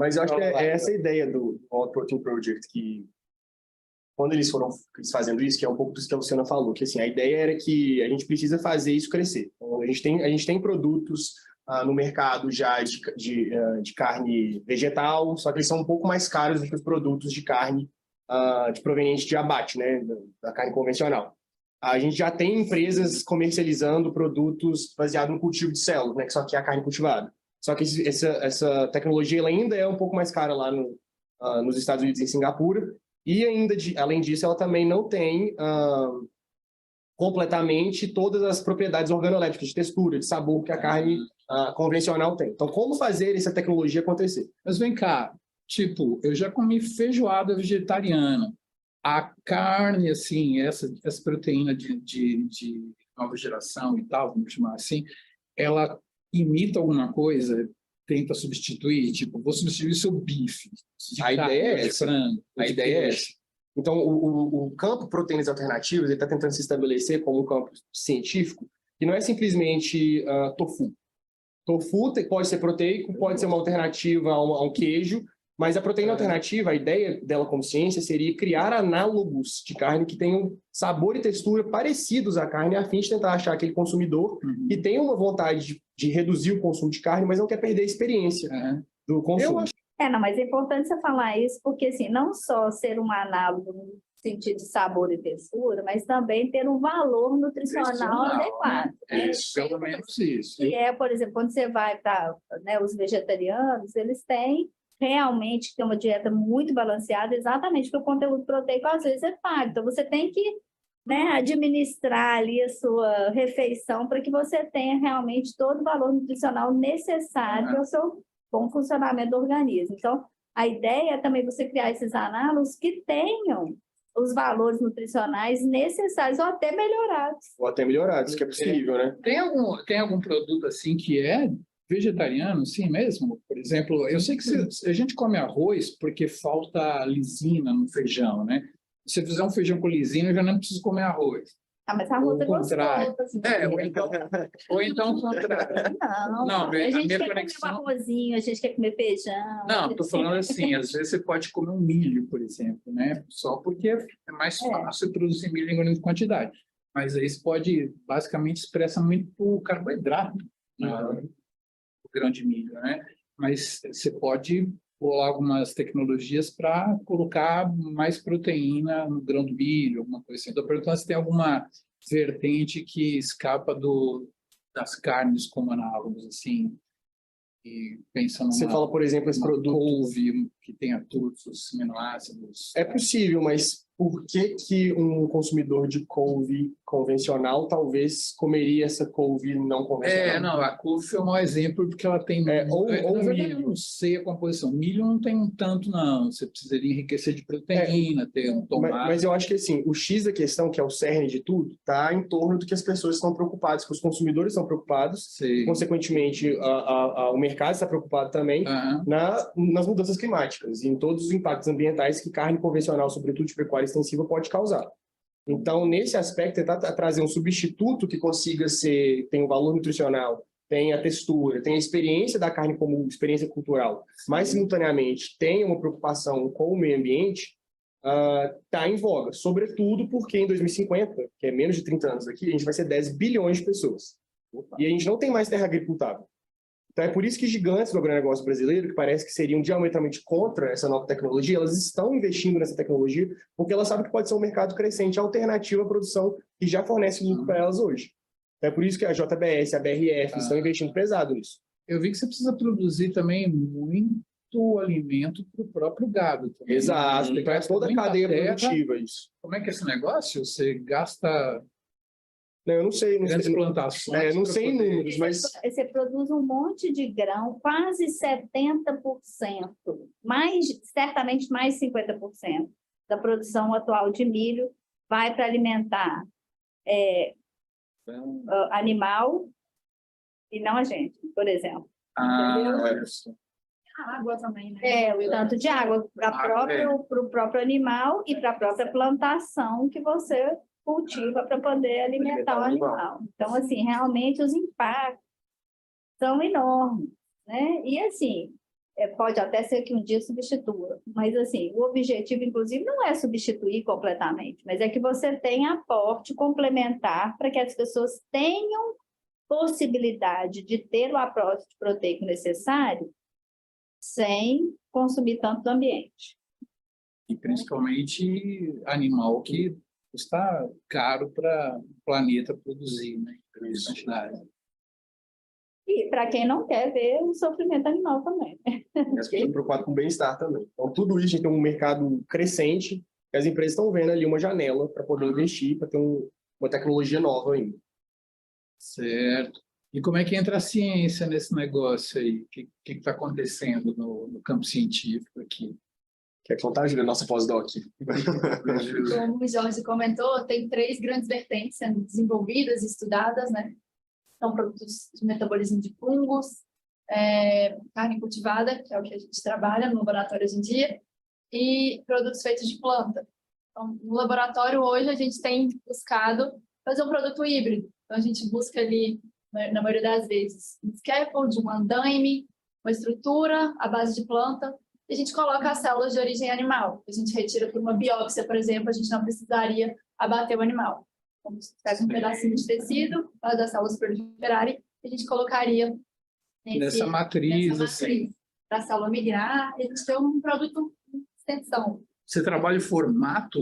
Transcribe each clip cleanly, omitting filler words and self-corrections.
Mas eu acho que é essa a ideia do World Protein Project, que quando eles foram fazendo isso, que é um pouco do que a Luciana falou, que assim, a ideia era que a gente precisa fazer isso crescer. Então, a gente tem produtos no mercado já de carne vegetal, só que eles são um pouco mais caros do que os produtos de carne de proveniente de abate, né, da carne convencional. A gente já tem empresas comercializando produtos baseados no cultivo de células, né, que só que é a carne cultivada. Só que essa tecnologia ela ainda é um pouco mais cara lá nos Estados Unidos e em Singapura. E ainda, além disso, ela também não tem completamente todas as propriedades organolépticas, de textura, de sabor que a carne convencional tem. Então, como fazer essa tecnologia acontecer? Mas vem cá, tipo, eu já comi feijoada vegetariana. A carne, assim, essa proteína de nova geração e tal, vamos chamar assim, ela imita alguma coisa, tenta substituir, tipo, vou substituir seu bife. A ideia é essa. Frango, a ideia é essa. Então, o campo proteínas alternativas está tentando se estabelecer como um campo científico que não é simplesmente tofu. Tofu pode ser proteico, pode ser uma alternativa a um queijo, mas a proteína alternativa, a ideia dela como ciência seria criar análogos de carne que tenham sabor e textura parecidos à carne, a fim de tentar achar aquele consumidor que tem uma vontade de reduzir o consumo de carne, mas não quer perder a experiência do consumo. Não, mas é importante você falar isso, porque assim, não só ser um análogo no sentido de sabor e textura, mas também ter um valor nutricional adequado. Né? Pelo menos isso. Que é, por exemplo, quando você vai para os vegetarianos, eles têm realmente ter uma dieta muito balanceada, exatamente porque o conteúdo proteico às vezes é pago. Então, você tem que administrar ali a sua refeição para que você tenha realmente todo o valor nutricional necessário ao seu bom funcionamento do organismo. Então, a ideia é também você criar esses análogos que tenham os valores nutricionais necessários ou até melhorados. Ou até melhorados, que é possível, né? Tem algum produto assim que é vegetariano, sim mesmo? Por exemplo, eu sei que a gente come arroz porque falta lisina no feijão, né? Se você fizer um feijão com lisina, eu já não preciso comer arroz. Mas arroz é gostoso. Ou então o contrário. Não, a gente quer comer um arrozinho, a gente quer comer feijão. Não, estou falando assim, às vezes você pode comer um milho, por exemplo, né? Só porque é mais fácil produzir milho em grande quantidade. Mas aí você pode, basicamente, expressa muito carboidrato, o grão de milho, né? Mas você pode colar algumas tecnologias para colocar mais proteína no grão do milho, alguma coisa assim. Estou perguntando se tem alguma vertente que escapa das carnes como análogos, assim, e pensando Você fala, por exemplo, esse produto couve que tenha todos os aminoácidos. É possível, mas por que um consumidor de couve convencional talvez comeria essa couve não convencional? A couve foi um mau exemplo porque ela tem... ou milho. Eu não sei a composição. Milho não tem tanto, não. Você precisaria enriquecer de proteína, ter um tomate. Mas eu acho que, assim, o X da questão, que é o cerne de tudo, está em torno do que as pessoas estão preocupadas, que os consumidores estão preocupados, consequentemente, o mercado está preocupado também nas mudanças climáticas e em todos os impactos ambientais que carne convencional, sobretudo de pecuária extensiva, pode causar. Então, nesse aspecto, tentar trazer um substituto que consiga tem um valor nutricional, tem a textura, tem a experiência da carne como experiência cultural, mas, simultaneamente, tem uma preocupação com o meio ambiente, está em voga. Sobretudo porque em 2050, que é menos de 30 anos aqui, a gente vai ser 10 bilhões de pessoas. E a gente não tem mais terra agricultável. Então, é por isso que gigantes do agronegócio brasileiro, que parece que seriam diametralmente contra essa nova tecnologia, elas estão investindo nessa tecnologia porque elas sabem que pode ser um mercado crescente alternativo à produção que já fornece lucro para elas hoje. Então, é por isso que a JBS, a BRF estão investindo pesado nisso. Eu vi que você precisa produzir também muito alimento para o próprio gado. Também. Exato, para toda a cadeia produtiva isso. Como é que é esse negócio? Você gasta... Eu não sei. Plantações. Não sei números, mas... Você produz um monte de grão, quase 70%, certamente mais 50% da produção atual de milho vai para alimentar animal e não a gente, por exemplo. Água também, né? O tanto de água para o próprio animal e para a própria plantação que você cultiva para poder alimentar o animal. Então, assim, realmente os impactos são enormes, né? E, assim, pode até ser que um dia substitua, mas assim, o objetivo, inclusive, não é substituir completamente, mas é que você tenha aporte complementar para que as pessoas tenham possibilidade de ter o aporte proteico necessário sem consumir tanto do ambiente. E principalmente animal que está caro para o planeta produzir, né? Em grande quantidade. E para quem não quer ver o sofrimento animal também. As pessoas estão preocupadas com o bem-estar também. Então, tudo isso, a gente tem um mercado crescente, e as empresas estão vendo ali uma janela para poder investir, para ter uma tecnologia nova ainda. Certo. E como é que entra a ciência nesse negócio aí? O que está acontecendo no campo científico aqui? Quer contar, Júlia, nossa pós-doc? Como o Jorge comentou, tem 3 grandes vertentes sendo desenvolvidas e estudadas, né? São produtos de metabolismo de fungos, carne cultivada, que é o que a gente trabalha no laboratório hoje em dia, e produtos feitos de planta. Então, no laboratório hoje a gente tem buscado fazer um produto híbrido. Então, a gente busca ali, na maioria das vezes, um scaffold, um andaime, uma estrutura à base de planta, e a gente coloca as células de origem animal. A gente retira por uma biópsia, por exemplo, a gente não precisaria abater o animal. Então, a gente pega um pedacinho de tecido, faz as células proliferarem, e a gente colocaria nessa matriz, assim. Para a célula migrar, e a gente tem um produto de extensão. Você trabalha o formato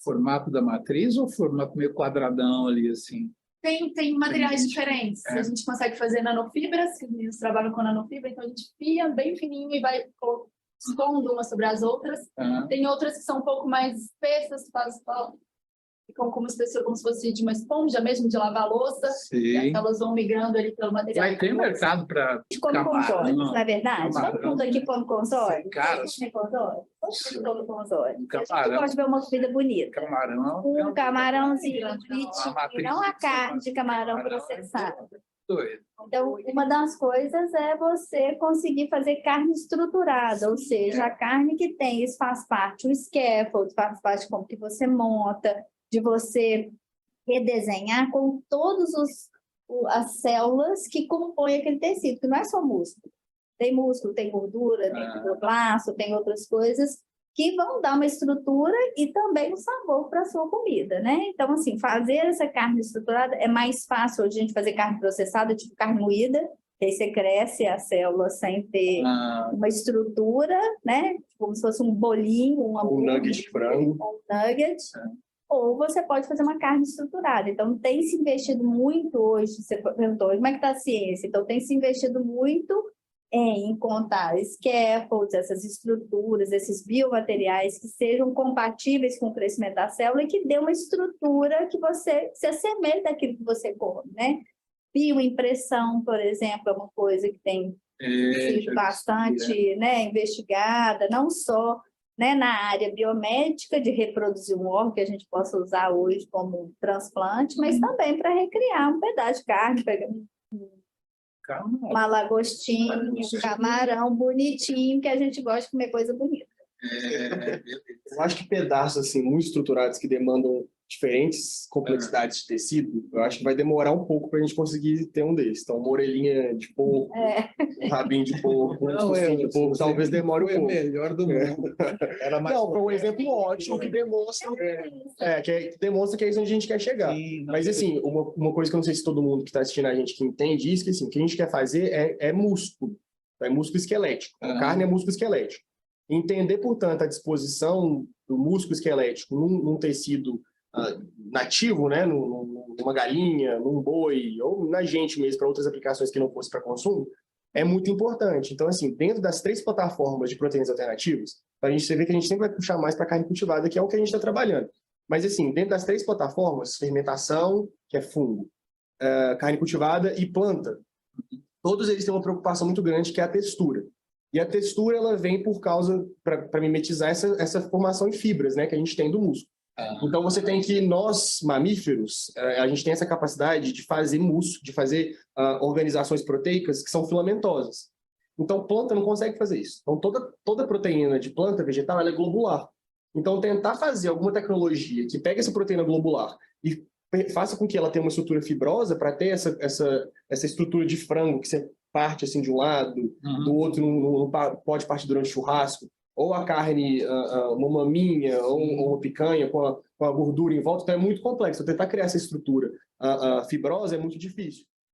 formato da matriz ou formato meio quadradão ali, assim? Tem materiais diferentes. A gente consegue fazer nanofibras, que os meninos trabalham com nanofibra, então a gente fia bem fininho e vai expondo umas sobre as outras. Tem outras que são um pouco mais espessas, ficam como se fosse de uma esponja mesmo, de lavar louça. E as células vão migrando ali pelo material. Vai ter mercado para Come consórcio, não é verdade? Camarão. Todo mundo aqui come consórcio? Cara, Todo consórcio. Um A gente camarão. gosta de ver uma comida bonita. camarão. Um camarãozinho bonitinho, matriz não a de carne de camarão camarão. processada. Doido. Então, uma das coisas é você conseguir fazer carne estruturada, ou seja, a carne que tem, isso faz parte, o scaffold, faz parte de como que você monta, de você redesenhar com todas as células que compõem aquele tecido, que não é só músculo. Tem músculo, tem gordura, tem fibroblasto, tem outras coisas que vão dar uma estrutura e também um sabor para a sua comida, né? Então, assim, fazer essa carne estruturada é mais fácil hoje a gente fazer carne processada, tipo carne moída, que aí você cresce a célula sem ter uma estrutura, né? Como se fosse um bolinho, Um nugget de frango. Um nugget. Ou você pode fazer uma carne estruturada. Então, tem se investido muito hoje, você perguntou, como é que está a ciência? Então, tem se investido muito em encontrar scaffolds, essas estruturas, esses biomateriais que sejam compatíveis com o crescimento da célula e que dê uma estrutura que se assemelhe daquilo que você come, né? Bioimpressão, por exemplo, é uma coisa que tem sido bastante investigada, não só na área biomédica, de reproduzir um órgão que a gente possa usar hoje como transplante, mas também para recriar um pedaço de carne, pegar uma lagostinha, um camarão bonitinho, que a gente gosta de comer coisa bonita. Eu acho que pedaços assim, muito estruturados que demandam diferentes complexidades de tecido, eu acho que vai demorar um pouco para a gente conseguir ter um desses. Então, uma orelhinha de porco, um rabinho de porco, um focinho de porco, talvez demore um pouco. Foi o melhor do mundo. Não, foi um exemplo ótimo que demonstra, que demonstra que é isso onde a gente quer chegar. Sim, mas, assim, uma coisa que eu não sei se todo mundo que está assistindo a gente que entende isso, que assim, o que a gente quer fazer é músculo. É músculo esquelético. A carne é músculo esquelético. Entender, portanto, a disposição do músculo esquelético num tecido nativo, né, numa galinha, num boi, ou na gente mesmo, para outras aplicações que não fossem para consumo, é muito importante. Então, assim, dentro das 3 plataformas de proteínas alternativas, você vê que a gente sempre vai puxar mais para a carne cultivada, que é o que a gente está trabalhando. Mas, assim, dentro das 3 plataformas, fermentação, que é fungo, carne cultivada e planta, todos eles têm uma preocupação muito grande, que é a textura. E a textura, ela vem por causa, para mimetizar essa formação em fibras, né, que a gente tem do músculo. Então, você tem que, nós, mamíferos, a gente tem essa capacidade de fazer músculo, de fazer organizações proteicas que são filamentosas. Então, planta não consegue fazer isso. Então, toda proteína de planta vegetal, ela é globular. Então, tentar fazer alguma tecnologia que pegue essa proteína globular e faça com que ela tenha uma estrutura fibrosa para ter essa estrutura de frango que você parte assim de um lado, do outro não pode partir durante o churrasco, ou a carne, uma maminha, ou uma picanha com a gordura em volta, então é muito complexo. Tentar criar essa estrutura fibrosa é muito difícil.